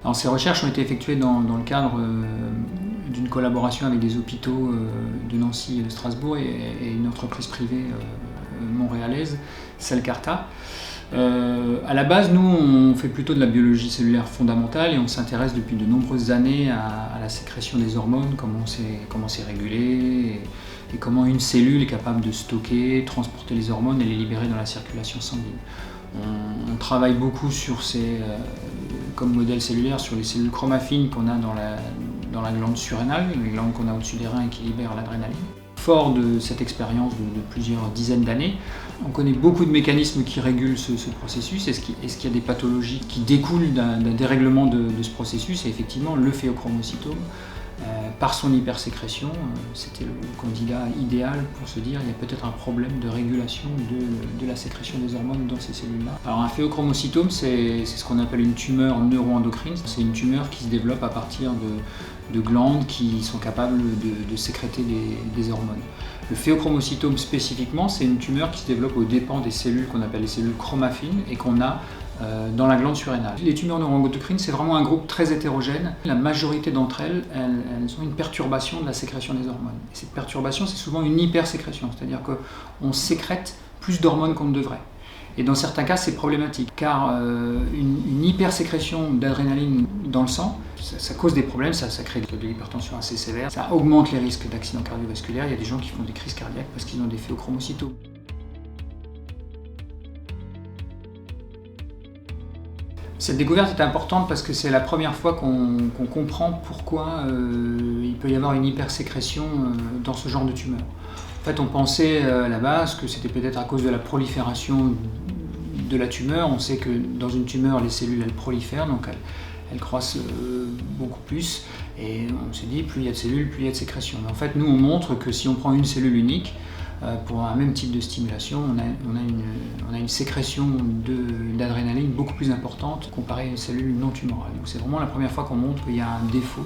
Alors, ces recherches ont été effectuées dans le cadre d'une collaboration avec des hôpitaux de Nancy et de Strasbourg et une entreprise privée montréalaise, Cellcarta. À la base, nous, on fait plutôt de la biologie cellulaire fondamentale et on s'intéresse depuis de nombreuses années à la sécrétion des hormones, comment c'est régulé et comment une cellule est capable de stocker, transporter les hormones et les libérer dans la circulation sanguine. On travaille beaucoup comme modèle cellulaire sur les cellules chromaffines qu'on a dans la glande surrénale, les glandes qu'on a au-dessus des reins et qui libèrent l'adrénaline. Fort de cette expérience de plusieurs dizaines d'années, on connaît beaucoup de mécanismes qui régulent ce processus. Est-ce qu'il y a des pathologies qui découlent d'un dérèglement de ce processus? Et effectivement, le phéochromocytome, par son hypersécrétion, c'était le candidat idéal pour se dire qu'il y a peut-être un problème de régulation de la sécrétion des hormones dans ces cellules-là. Alors un phéochromocytome, c'est ce qu'on appelle une tumeur neuroendocrine. C'est une tumeur qui se développe à partir de glandes qui sont capables de sécréter des hormones. Le phéochromocytome spécifiquement, c'est une tumeur qui se développe aux dépens des cellules qu'on appelle les cellules chromaffines et qu'on a dans la glande surrénale. Les tumeurs neuroendocrines, c'est vraiment un groupe très hétérogène. La majorité d'entre elles ont une perturbation de la sécrétion des hormones. Et cette perturbation, c'est souvent une hypersécrétion, c'est-à-dire qu'on sécrète plus d'hormones qu'on ne devrait. Et dans certains cas, c'est problématique, car une hypersécrétion d'adrénaline dans le sang, ça cause des problèmes, ça crée de l'hypertension assez sévère, ça augmente les risques d'accidents cardiovasculaires. Il y a des gens qui font des crises cardiaques parce qu'ils ont des phéochromocytomes. Cette découverte est importante parce que c'est la première fois qu'on comprend pourquoi il peut y avoir une hypersécrétion dans ce genre de tumeur. En fait, on pensait à la base que c'était peut-être à cause de la prolifération de la tumeur. On sait que dans une tumeur, les cellules elles prolifèrent, donc elles croissent beaucoup plus. Et on s'est dit, plus il y a de cellules, plus il y a de sécrétion. Mais en fait, nous, on montre que si on prend une cellule unique, pour un même type de stimulation, on a une sécrétion d'adrénaline beaucoup plus importante comparée à une cellule non tumorale. Donc c'est vraiment la première fois qu'on montre qu'il y a un défaut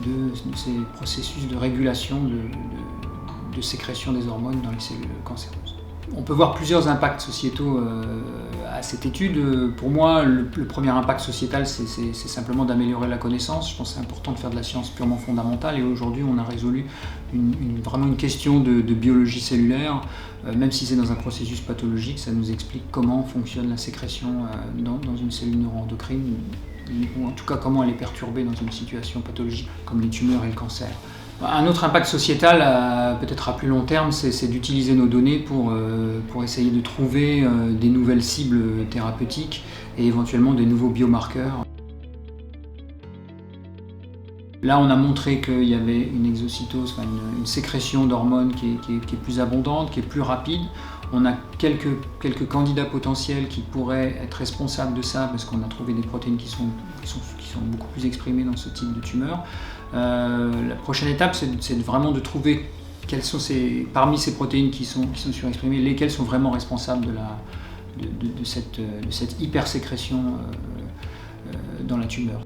de ces processus de régulation de sécrétion des hormones dans les cellules cancéreuses. On peut voir plusieurs impacts sociétaux à cette étude. Pour moi, le premier impact sociétal, c'est simplement d'améliorer la connaissance. Je pense que c'est important de faire de la science purement fondamentale. Et aujourd'hui, on a résolu vraiment une question de biologie cellulaire. Même si c'est dans un processus pathologique, ça nous explique comment fonctionne la sécrétion dans une cellule neuroendocrine, ou en tout cas comment elle est perturbée dans une situation pathologique comme les tumeurs et le cancer. Un autre impact sociétal, peut-être à plus long terme, c'est d'utiliser nos données pour essayer de trouver des nouvelles cibles thérapeutiques et éventuellement des nouveaux biomarqueurs. Là, on a montré qu'il y avait une exocytose, une sécrétion d'hormones qui est plus abondante, qui est plus rapide. On a quelques candidats potentiels qui pourraient être responsables de ça parce qu'on a trouvé des protéines qui sont beaucoup plus exprimées dans ce type de tumeur. La prochaine étape, c'est vraiment de trouver quelles sont parmi ces protéines qui sont surexprimées, lesquelles sont vraiment responsables de cette hypersécrétion dans la tumeur.